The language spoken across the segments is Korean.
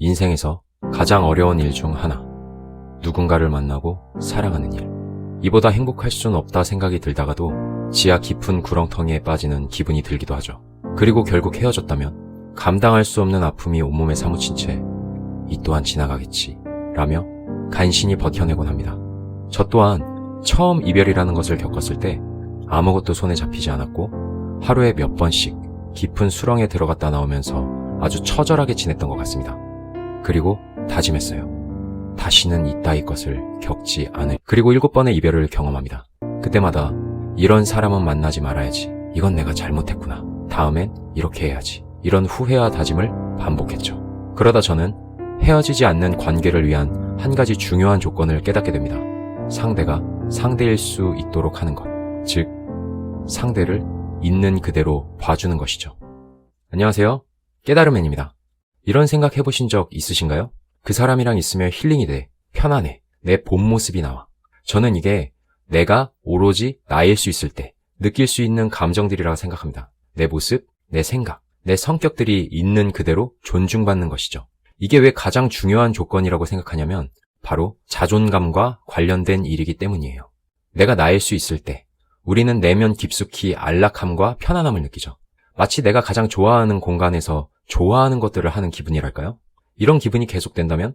인생에서 가장 어려운 일 중 하나. 누군가를 만나고 사랑하는 일. 이보다 행복할 수는 없다 생각이 들다가도 지하 깊은 구렁텅이에 빠지는 기분이 들기도 하죠. 그리고 결국 헤어졌다면 감당할 수 없는 아픔이 온몸에 사무친 채 이 또한 지나가겠지 라며 간신히 버텨내곤 합니다. 저 또한 처음 이별이라는 것을 겪었을 때 아무것도 손에 잡히지 않았고 하루에 몇 번씩 깊은 수렁에 들어갔다 나오면서 아주 처절하게 지냈던 것 같습니다. 그리고 다짐했어요. 다시는 이따위 것을 겪지 않을. 그리고 7번의 이별을 경험합니다. 그때마다 이런 사람은 만나지 말아야지. 이건 내가 잘못했구나. 다음엔 이렇게 해야지. 이런 후회와 다짐을 반복했죠. 그러다 저는 헤어지지 않는 관계를 위한 한 가지 중요한 조건을 깨닫게 됩니다. 상대가 상대일 수 있도록 하는 것. 즉, 상대를 있는 그대로 봐주는 것이죠. 안녕하세요. 깨달음맨입니다. 이런 생각 해보신 적 있으신가요? 그 사람이랑 있으면 힐링이 돼. 편안해. 내 본 모습이 나와. 저는 이게 내가 오로지 나일 수 있을 때 느낄 수 있는 감정들이라고 생각합니다. 내 모습, 내 생각, 내 성격들이 있는 그대로 존중받는 것이죠. 이게 왜 가장 중요한 조건이라고 생각하냐면 바로 자존감과 관련된 일이기 때문이에요. 내가 나일 수 있을 때 우리는 내면 깊숙이 안락함과 편안함을 느끼죠. 마치 내가 가장 좋아하는 공간에서 좋아하는 것들을 하는 기분이랄까요? 이런 기분이 계속된다면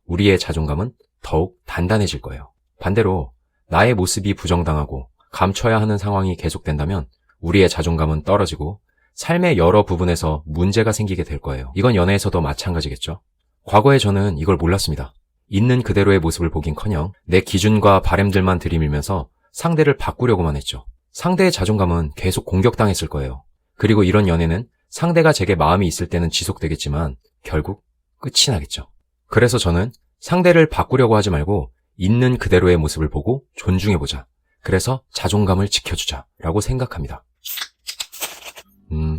우리의 자존감은 더욱 단단해질 거예요. 반대로 나의 모습이 부정당하고 감춰야 하는 상황이 계속된다면 우리의 자존감은 떨어지고 삶의 여러 부분에서 문제가 생기게 될 거예요. 이건 연애에서도 마찬가지겠죠. 과거에 저는 이걸 몰랐습니다. 있는 그대로의 모습을 보긴커녕 내 기준과 바램들만 들이밀면서 상대를 바꾸려고만 했죠. 상대의 자존감은 계속 공격당했을 거예요. 그리고 이런 연애는 상대가 제게 마음이 있을 때는 지속되겠지만 결국 끝이 나겠죠. 그래서 저는 상대를 바꾸려고 하지 말고 있는 그대로의 모습을 보고 존중해보자. 그래서 자존감을 지켜주자 라고 생각합니다.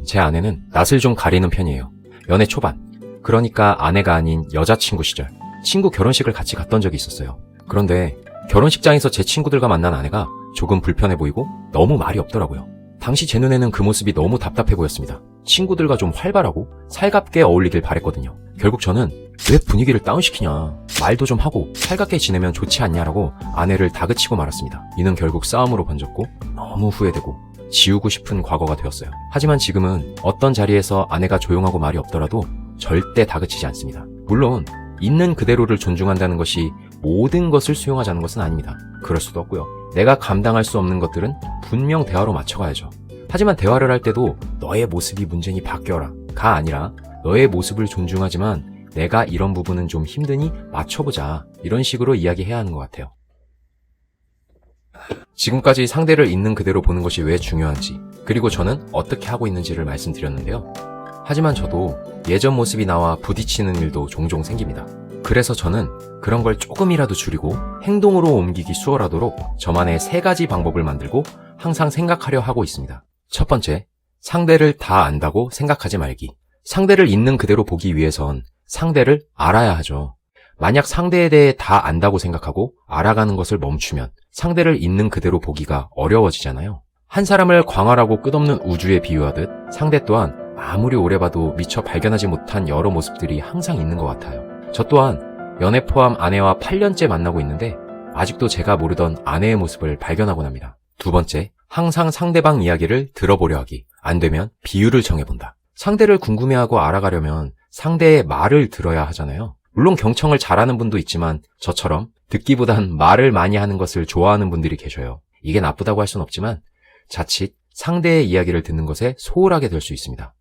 제 아내는 낯을 좀 가리는 편이에요. 연애 초반, 그러니까 아내가 아닌 여자친구 시절 친구 결혼식을 같이 갔던 적이 있었어요. 그런데 결혼식장에서 제 친구들과 만난 아내가 조금 불편해 보이고 너무 말이 없더라고요. 당시 제 눈에는 그 모습이 너무 답답해 보였습니다. 친구들과 좀 활발하고 살갑게 어울리길 바랬거든요. 결국 저는 왜 분위기를 다운시키냐, 말도 좀 하고 살갑게 지내면 좋지 않냐라고 아내를 다그치고 말았습니다. 이는 결국 싸움으로 번졌고 너무 후회되고 지우고 싶은 과거가 되었어요. 하지만 지금은 어떤 자리에서 아내가 조용하고 말이 없더라도 절대 다그치지 않습니다. 물론 있는 그대로를 존중한다는 것이 모든 것을 수용하자는 것은 아닙니다. 그럴 수도 없고요. 내가 감당할 수 없는 것들은 분명 대화로 맞춰가야죠. 하지만 대화를 할 때도 너의 모습이 문제니 바뀌어라 가 아니라 너의 모습을 존중하지만 내가 이런 부분은 좀 힘드니 맞춰보자, 이런 식으로 이야기해야 하는 것 같아요. 지금까지 상대를 있는 그대로 보는 것이 왜 중요한지, 그리고 저는 어떻게 하고 있는지를 말씀드렸는데요. 하지만 저도 예전 모습이 나와 부딪히는 일도 종종 생깁니다. 그래서 저는 그런 걸 조금이라도 줄이고 행동으로 옮기기 수월하도록 저만의 3가지 방법을 만들고 항상 생각하려 하고 있습니다. 첫 번째, 상대를 다 안다고 생각하지 말기. 상대를 있는 그대로 보기 위해선 상대를 알아야 하죠. 만약 상대에 대해 다 안다고 생각하고 알아가는 것을 멈추면 상대를 있는 그대로 보기가 어려워지잖아요. 한 사람을 광활하고 끝없는 우주에 비유하듯 상대 또한 아무리 오래 봐도 미처 발견하지 못한 여러 모습들이 항상 있는 것 같아요. 저 또한 연애 포함 아내와 8년째 만나고 있는데 아직도 제가 모르던 아내의 모습을 발견하곤 합니다. 두 번째, 항상 상대방 이야기를 들어보려 하기. 안 되면 비유를 정해본다. 상대를 궁금해하고 알아가려면 상대의 말을 들어야 하잖아요. 물론 경청을 잘하는 분도 있지만 저처럼 듣기보단 말을 많이 하는 것을 좋아하는 분들이 계셔요. 이게 나쁘다고 할 순 없지만 자칫 상대의 이야기를 듣는 것에 소홀하게 될 수 있습니다.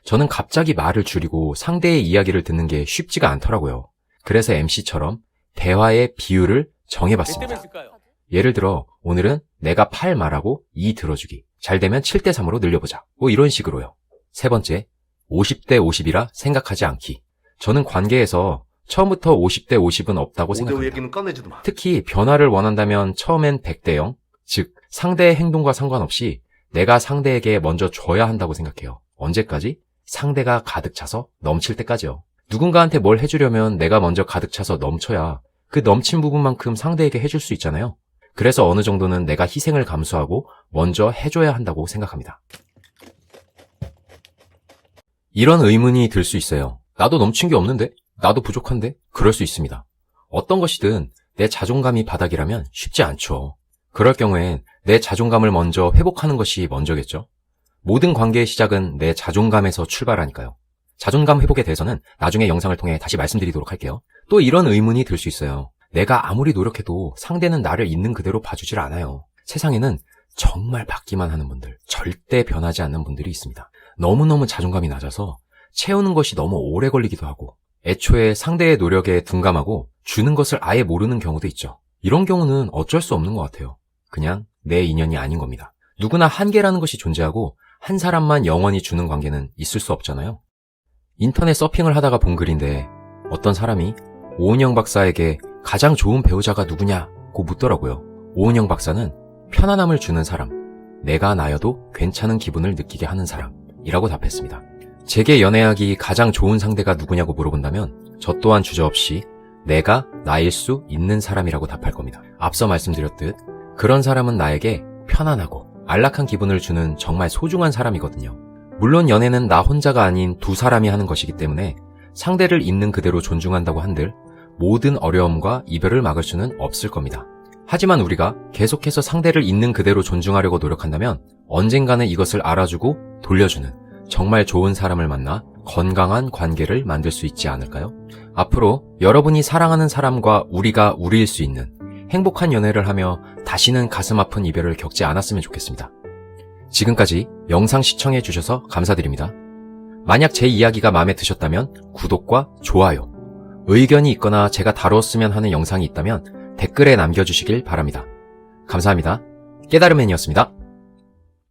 저는 갑자기 말을 줄이고 상대의 이야기를 듣는 게 쉽지가 않더라고요. 그래서 MC처럼 대화의 비율을 정해봤습니다. 예를 들어 오늘은 내가 8 말하고 2 들어주기. 잘 되면 7대3으로 늘려보자. 뭐 이런 식으로요. 세 번째, 50대 50이라 생각하지 않기. 저는 관계에서 처음부터 50대 50은 없다고 생각합니다. 특히 변화를 원한다면 처음엔 100대 0, 즉 상대의 행동과 상관없이 내가 상대에게 먼저 줘야 한다고 생각해요. 언제까지? 상대가 가득 차서 넘칠 때까지요. 누군가한테 뭘 해주려면 내가 먼저 가득 차서 넘쳐야 그 넘친 부분만큼 상대에게 해줄 수 있잖아요. 그래서 어느 정도는 내가 희생을 감수하고 먼저 해줘야 한다고 생각합니다. 이런 의문이 들 수 있어요. 나도 넘친 게 없는데? 나도 부족한데? 그럴 수 있습니다. 어떤 것이든 내 자존감이 바닥이라면 쉽지 않죠. 그럴 경우엔 내 자존감을 먼저 회복하는 것이 먼저겠죠. 모든 관계의 시작은 내 자존감에서 출발하니까요. 자존감 회복에 대해서는 나중에 영상을 통해 다시 말씀드리도록 할게요. 또 이런 의문이 들 수 있어요. 내가 아무리 노력해도 상대는 나를 있는 그대로 봐주질 않아요. 세상에는 정말 받기만 하는 분들, 절대 변하지 않는 분들이 있습니다. 너무너무 자존감이 낮아서 채우는 것이 너무 오래 걸리기도 하고 애초에 상대의 노력에 둔감하고 주는 것을 아예 모르는 경우도 있죠. 이런 경우는 어쩔 수 없는 것 같아요. 그냥 내 인연이 아닌 겁니다. 누구나 한계라는 것이 존재하고 한 사람만 영원히 주는 관계는 있을 수 없잖아요. 인터넷 서핑을 하다가 본 글인데 어떤 사람이 오은영 박사에게 가장 좋은 배우자가 누구냐고 묻더라고요. 오은영 박사는 편안함을 주는 사람, 내가 나여도 괜찮은 기분을 느끼게 하는 사람이라고 답했습니다. 제게 연애하기 가장 좋은 상대가 누구냐고 물어본다면 저 또한 주저없이 내가 나일 수 있는 사람이라고 답할 겁니다. 앞서 말씀드렸듯 그런 사람은 나에게 편안하고 안락한 기분을 주는 정말 소중한 사람이거든요. 물론 연애는 나 혼자가 아닌 두 사람이 하는 것이기 때문에 상대를 있는 그대로 존중한다고 한들 모든 어려움과 이별을 막을 수는 없을 겁니다. 하지만 우리가 계속해서 상대를 있는 그대로 존중하려고 노력한다면 언젠가는 이것을 알아주고 돌려주는 정말 좋은 사람을 만나 건강한 관계를 만들 수 있지 않을까요? 앞으로 여러분이 사랑하는 사람과 우리가 우리일 수 있는 행복한 연애를 하며 다시는 가슴 아픈 이별을 겪지 않았으면 좋겠습니다. 지금까지 영상 시청해 주셔서 감사드립니다. 만약 제 이야기가 마음에 드셨다면 구독과 좋아요, 의견이 있거나 제가 다루었으면 하는 영상이 있다면 댓글에 남겨주시길 바랍니다. 감사합니다. 깨달음맨이었습니다.